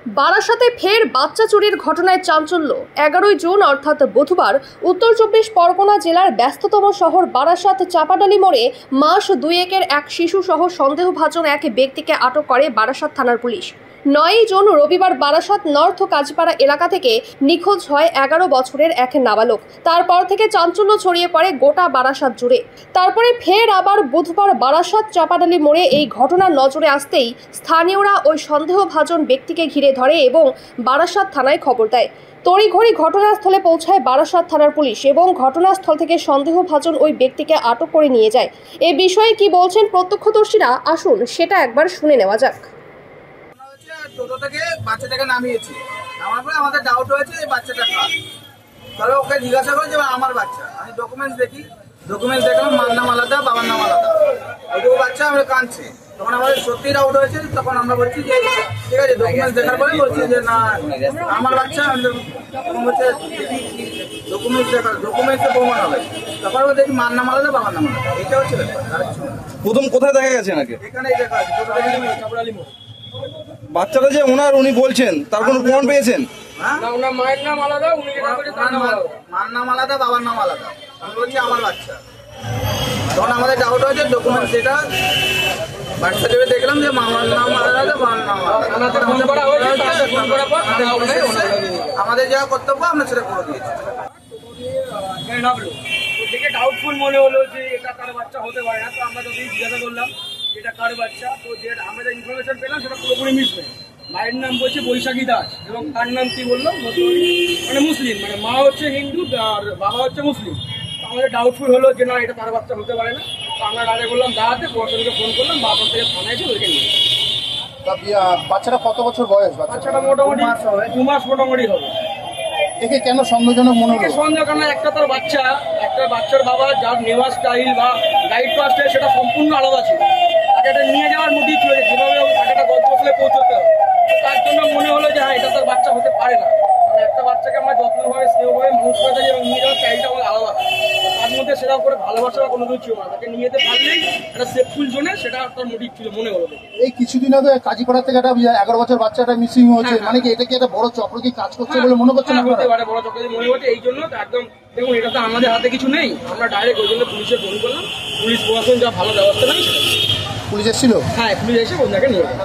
বারাসাতে ফের বাচ্চা চুরির ঘটনায় চাঞ্চল্য। 11ই জুন অর্থাৎ বুধবার উত্তর চব্বিশ পরগনা জেলার ব্যস্ততম শহর বারাসাত চাপাডালি মোড়ে মাস দুয়েকের এক শিশু সহ সন্দেহভাজন এক ব্যক্তিকে আটক করে বারাসাত থানার পুলিশ। 9ই জুন রবিবার বারাসাত নর্থ কাজীপাড়া এলাকা থেকে নিখোঁজ হয় 11 বছরের এক নাবালক। তারপর থেকে চাঞ্চল্য ছড়িয়ে পড়ে গোটা বারাসাত জুড়ে। তারপরে ফের আবার বুধবার বারাসাত চাপাডালি মোড়ে এই ঘটনা নজরে আসতেই স্থানীয়রা ওই সন্দেহভাজন ব্যক্তিকে ঘিরে ধরে এবং বারাসাত থানায় খবর দেয়। তড়িঘড়ি ঘটনাস্থলে পৌঁছায় বারাসাত থানার পুলিশ এবং ঘটনাস্থল থেকে সন্দেহভাজন ওই ব্যক্তিকে আটক করে নিয়ে যায়। এ বিষয়ে কি বলছেন প্রত্যক্ষদর্শীরা, আসুন সেটা একবার শুনে নেওয়া যাক। টোটো থেকে বাচ্চাটাকে নামিয়েছি, নামার পরে আমাদের ডাউট হয়েছে এই বাচ্চাটা কার। তাহলে ওকে জিজ্ঞাসা করে যে আমার বাচ্চা। আমি ডকুমেন্টস দেখলাম, মার নাম আলাদা, বাবার নাম আলাদা। ওইটুকু বাচ্চা আমরা কাঁদছি। তখন আমাদের সত্যি ডাউট হয়েছে। তখন আমরা বলছি যে ঠিক আছে, ডকুমেন্টস দেখার পরে বলছি যে না আমার বাচ্চা। হচ্ছে ডকুমেন্টসে প্রমাণ হবে। তারপর দেখি মার নাম আলাদা, বাবার নাম আলাদা। এটা হচ্ছে ব্যাপার। প্রথম কোথায় দেখা গেছে নাকি? এখানেই দেখা আছে, টোটো থেকে চাপড়ালি মোড়। বাচ্চাটা যে উনি বলছেন তার কোনো প্রমাণ পেয়েছেন? মায়ের নাম আলাদা, মার নাম আলাদা, বাবার নাম আলাদা। আমি বলছি আমার বাচ্চা। তখন আমাদের ডাউট হয়েছে ডকুমেন্টস যেটা বার্থ সার্টিফিকেট দেখলাম যে মামার নাম আলাদা, বাবার নাম আলাদা। আমাদের যা কর্তব্য আমরা সেটা করে দিয়েছি। দেখে ডাউটফুল মনে হলো যে এটা কার বাচ্চা হতে পারে না। তো আমরা যদি জিজ্ঞাসা করলাম এটা কার বাচ্চা, তো যে আমরা যে ইনফরমেশন পেলাম সেটা পুরোপুরি মিশবে। মায়ের নাম বলছে বৈশাখী দাস এবং তার নাম কি বললাম মানে মুসলিম, মানে মা হচ্ছে হিন্দু আর বাবা হচ্ছে মুসলিম। তো আমাদের ডাউটফুল হলো যে না এটা তার বাচ্চা হতে পারে না। তো আমরা আগে বললাম দাঁড়াতে, প্রশাসনকে ফোন করলাম, বাবার থেকে থানায় এসে ওইকে নিয়ে। বাচ্চাটা কত বছর বয়স? বাচ্চাটা মোটামুটি 2 মাস মোটামুটি হবে। একে কেন সন্দেহজনক মনে হলো? সন্দেহ কেন, একটা তার বাচ্চা, একটা বাচ্চার বাবা যার নেওয়া স্টাইল বা গাইড করা স্টাইল সেটা সম্পূর্ণ আলাদা ছিল। তাকে এটা নিয়ে যাওয়ার মোটিভ ছিল যেভাবে তাকে একটা গন্তব্যে পৌঁছতে হবে। তার জন্য মনে হলো যে হ্যাঁ এটা তার বাচ্চা হতে পারে না। কারণ একটা বাচ্চাকে আমরা যত্নভাবে স্নেহভাবে মানুষ করে থাকি এবং নিয়ে যাওয়ার স্টাইলটা আমার আলাদা। তার মধ্যে সেটা করে ভালোবাসা বা কোনো কিছু ছিল না। তাকে নিয়ে যেতে পারলেই একটা সেফফুল জোনে, সেটা তার মোটিভ ছিল মনে হলো। এই কিছুদিন আগে কাজীপাড়া থেকে একটা 11 বছর বাচ্চাটা মিসিং হয়েছে, মানে কি এটা কি একটা বড় চক্র কি কাজ করছে বলে মনে করছেন? হতে পারে বড় চক্র মনে হচ্ছে। এই জন্য একদম দেখুন, এটা তো আমাদের হাতে কিছু নেই। আমরা ডাইরেক্ট ওই জন্য পুলিশে ফোন করলাম। পুলিশ প্রশাসন যা ভালো ব্যবস্থা নেই সেটা। পুলিশ এসেছিল? হ্যাঁ, পুলিশ এসে বন্ধাকে নিয়ে গেল।